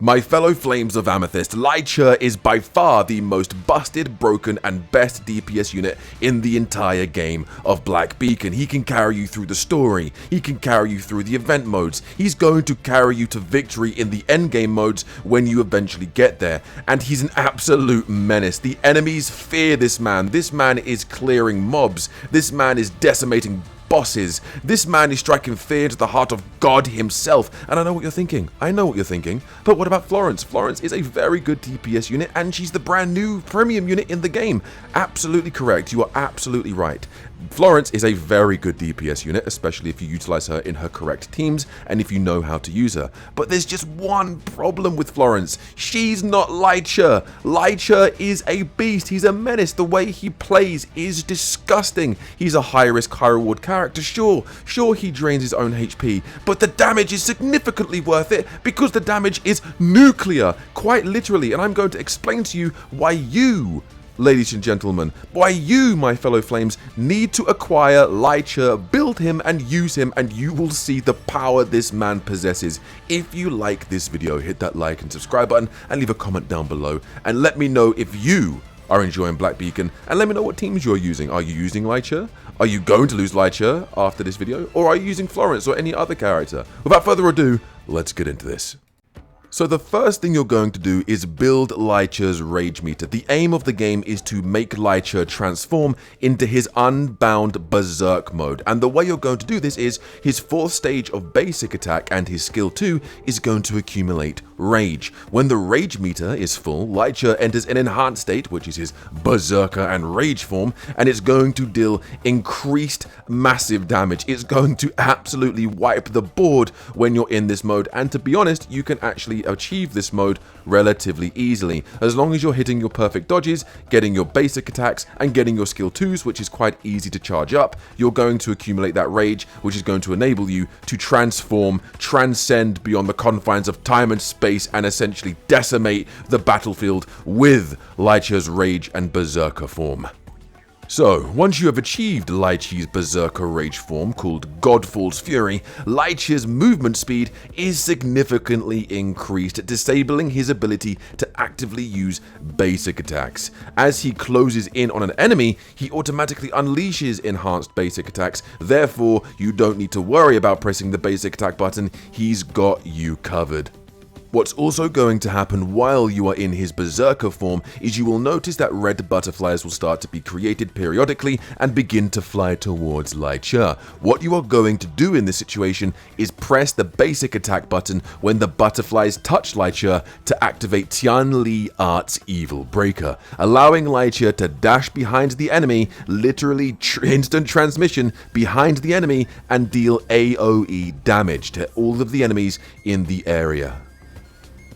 My fellow Flames of Amethyst, Lycher is by far the most busted, broken, and best DPS unit in the entire game of Black Beacon. He can carry you through the story, he can carry you through the event modes, he's going to carry you to victory in the endgame modes when you eventually get there, and he's an absolute menace. The enemies fear this man is clearing mobs, this man is decimating bosses. This man is striking fear to the heart of God himself. And I know what you're thinking. But what about Florence? Florence is a very good DPS unit, and she's the brand new premium unit in the game. Absolutely correct. You are absolutely right. Florence is a very good DPS unit, especially if you utilize her in her correct teams and if you know how to use her. But there's just one problem with Florence. She's not Lycher. Lycher is a beast. He's a menace. The way he plays is disgusting. He's a high-risk, high-reward character. Sure, he drains his own HP, but the damage is significantly worth it because the damage is nuclear, quite literally. And I'm going to explain to you why you, ladies and gentlemen, why you, my fellow Flames, need to acquire Lycher, build him and use him, and you will see the power this man possesses. If you like this video, hit that like and subscribe button and leave a comment down below and let me know if you are enjoying Black Beacon, and let me know what teams you're using. Are you using Lycher? Are you going to lose Lycher after this video? Or are you using Florence or any other character? Without further ado, let's get into this. So the first thing you're going to do is build Lycher's rage meter. The aim of the game is to make Lycher transform into his unbound berserk mode. And the way you're going to do this is his 4th stage of basic attack and his skill 2 is going to accumulate rage. When the rage meter is full, Lycher enters an enhanced state, which is his berserker and rage form, and it's going to deal increased massive damage. It's going to absolutely wipe the board when you're in this mode, and to be honest, you can actually achieve this mode relatively easily as long as you're hitting your perfect dodges, getting your basic attacks, and getting your skill 2s, which is quite easy to charge up. You're going to accumulate that rage, which is going to enable you to transcend beyond the confines of time and space, and essentially decimate the battlefield with Lycher's rage and berserker form. So, once you have achieved Lycher's berserker rage form, called Godfall's Fury, Lycher's movement speed is significantly increased, disabling his ability to actively use basic attacks. As he closes in on an enemy, he automatically unleashes enhanced basic attacks, therefore you don't need to worry about pressing the basic attack button, he's got you covered. What's also going to happen while you are in his berserker form is you will notice that red butterflies will start to be created periodically and begin to fly towards Lycher. What you are going to do in this situation is press the basic attack button when the butterflies touch Lycher to activate Tianli Art's Evil Breaker, allowing Lycher to dash behind the enemy, literally instant transmission behind the enemy, and deal AoE damage to all of the enemies in the area.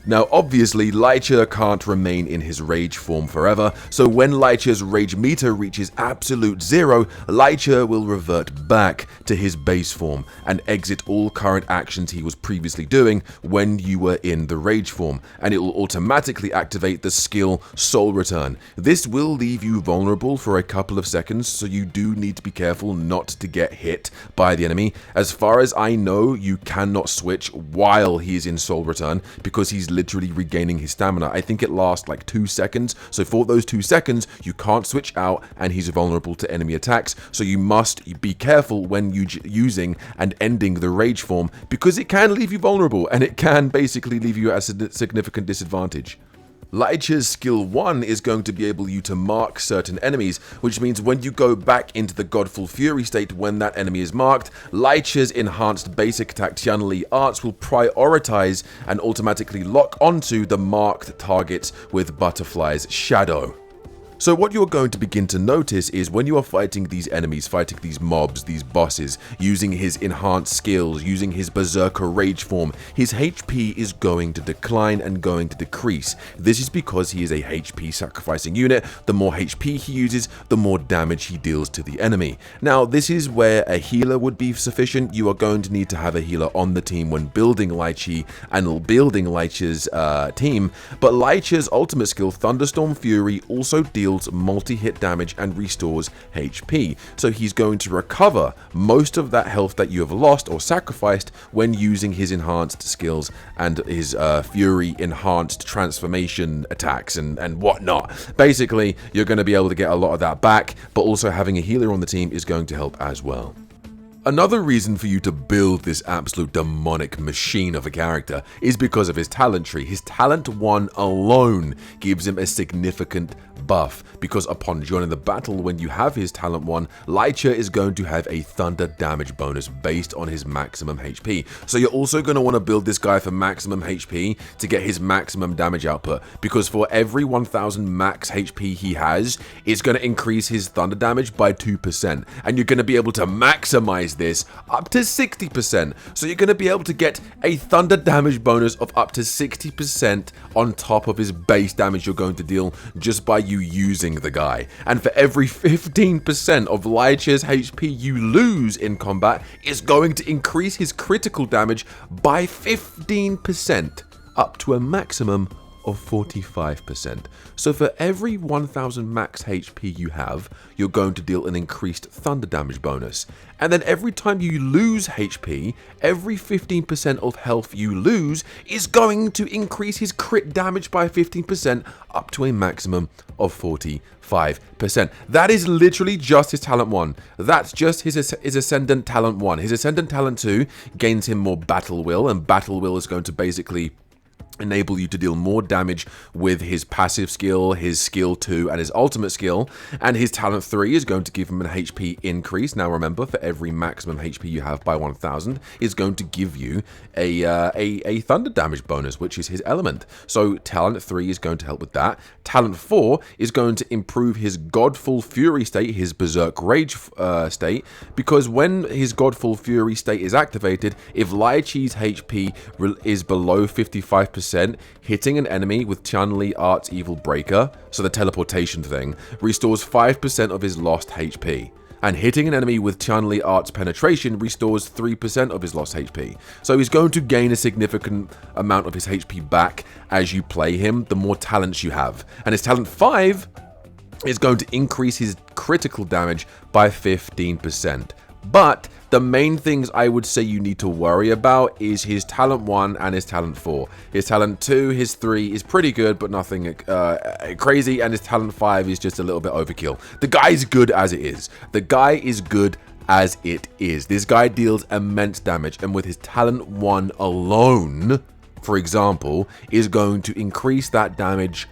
Now obviously Lycher can't remain in his rage form forever, so when Lycher's rage meter reaches absolute 0, Lycher will revert back to his base form and exit all current actions he was previously doing when you were in the rage form, and it will automatically activate the skill Soul Return. This will leave you vulnerable for a couple of seconds, so you do need to be careful not to get hit by the enemy. As far as I know, you cannot switch while he is in Soul Return because he's literally regaining his stamina. I think it lasts like 2 seconds, so for those 2 seconds you can't switch out and he's vulnerable to enemy attacks, so you must be careful when using and ending the rage form because it can leave you vulnerable and it can basically leave you at a significant disadvantage. Lycher's skill 1 is going to be able you to mark certain enemies, which means when you go back into the Godfall Fury state when that enemy is marked, Lycher's enhanced basic attack Tianli Arts will prioritize and automatically lock onto the marked targets with Butterfly's shadow. So what you're going to begin to notice is when you are fighting these enemies, fighting these mobs, these bosses, using his enhanced skills, using his berserker rage form, his HP is going to decline and going to decrease. This is because he is a HP sacrificing unit. The more HP he uses, the more damage he deals to the enemy. Now this is where a healer would be sufficient. You are going to need to have a healer on the team when building Lycher and building Lycher's team, but Lycher's ultimate skill, Thunderstorm Fury, also deals deals multi-hit damage and restores HP. So he's going to recover most of that health that you have lost or sacrificed when using his enhanced skills and his Fury enhanced transformation attacks and whatnot. Basically, you're going to be able to get a lot of that back, but also having a healer on the team is going to help as well. Another reason for you to build this absolute demonic machine of a character is because of his talent tree. His talent 1 alone gives him a significant buff, because upon joining the battle, when you have his talent 1, Lycher is going to have a thunder damage bonus based on his maximum HP. So you're also going to want to build this guy for maximum HP to get his maximum damage output, because for every 1000 max HP he has, it's going to increase his thunder damage by 2%, and you're going to be able to maximize this up to 60%. So you're going to be able to get a thunder damage bonus of up to 60% on top of his base damage you're going to deal just by you using the guy. And for every 15% of Lycher's HP you lose in combat, is going to increase his critical damage by 15%, up to a maximum of 45%. So for every 1000 max HP you have, you're going to deal an increased thunder damage bonus. And then every time you lose HP, every 15% of health you lose is going to increase his crit damage by 15%, up to a maximum of 45%. That is literally just his talent 1. That's just his Ascendant talent 1. His Ascendant talent 2 gains him more battle will, and battle will is going to basically enable you to deal more damage with his passive skill, his skill 2, and his ultimate skill. And his talent 3 is going to give him an HP increase. Now remember, for every maximum HP you have by 1000 is going to give you a thunder damage bonus, which is his element. So talent 3 is going to help with that. Talent 4 is going to improve his Godfall Fury state, his Berserk Rage state, because when his Godfall Fury state is activated, if Lycher's HP is below 55%, hitting an enemy with Chun-Li Art's Evil Breaker, so the teleportation thing, restores 5% of his lost HP. And hitting an enemy with Chun-Li Art's Penetration restores 3% of his lost HP. So he's going to gain a significant amount of his HP back as you play him, the more talents you have. And his talent 5 is going to increase his critical damage by 15%. But the main things I would say you need to worry about is his talent 1 and his talent 4. His talent 2, his 3 is pretty good, but nothing crazy, and his talent 5 is just a little bit overkill. The guy's good as it is. The guy is good as it is. This guy deals immense damage, and with his talent 1 alone, for example, is going to increase that damage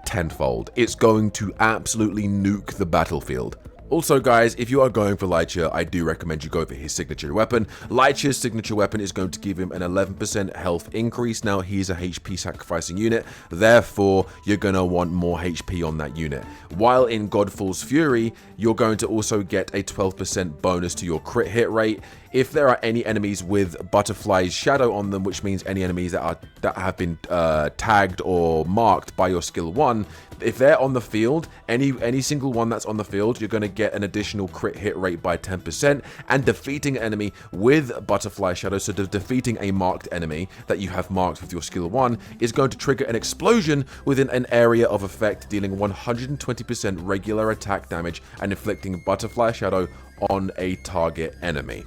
tenfold. It's going to absolutely nuke the battlefield. Also guys, if you are going for Lycher, I do recommend you go for his signature weapon. Lycher's signature weapon is going to give him an 11% health increase. Now he's a HP sacrificing unit, therefore you're going to want more HP on that unit. While in Godfall's Fury, you're going to also get a 12% bonus to your crit hit rate. If there are any enemies with Butterfly's shadow on them, which means any enemies that have been tagged or marked by your skill 1, if they're on the field, any single one that's on the field, you're going to get an additional crit hit rate by 10%, and defeating an enemy with Butterfly Shadow, so defeating a marked enemy that you have marked with your skill 1, is going to trigger an explosion within an area of effect, dealing 120% regular attack damage and inflicting Butterfly Shadow on a target enemy.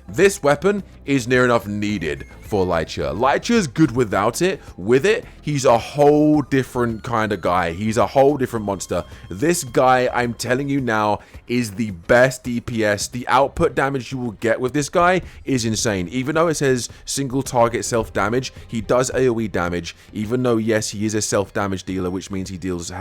This weapon is near enough needed for Lycher. Lycher's good without it. With it, he's a whole different kind of guy. He's a whole different monster. This guy, I'm telling you now, is the best DPS. The output damage you will get with this guy is insane. Even though it says single target self-damage, he does AoE damage. Even though, yes, he is a self-damage dealer, which means he deals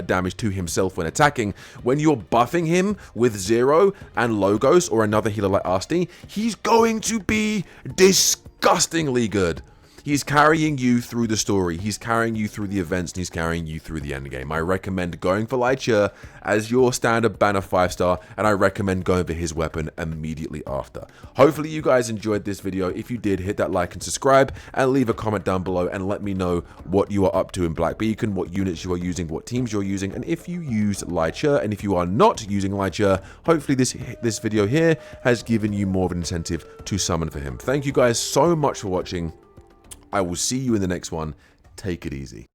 damage to himself when attacking. When you're buffing him with Zero and Logos or another healer like Asti, he's going to be disgustingly good. He's carrying you through the story, he's carrying you through the events, and he's carrying you through the endgame. I recommend going for Lycher as your standard banner 5-star, and I recommend going for his weapon immediately after. Hopefully you guys enjoyed this video. If you did, hit that like and subscribe, and leave a comment down below and let me know what you are up to in Black Beacon, what units you are using, what teams you're using, and if you use Lycher. And if you are not using Lycher, hopefully this video here has given you more of an incentive to summon for him. Thank you guys so much for watching. I will see you in the next one. Take it easy.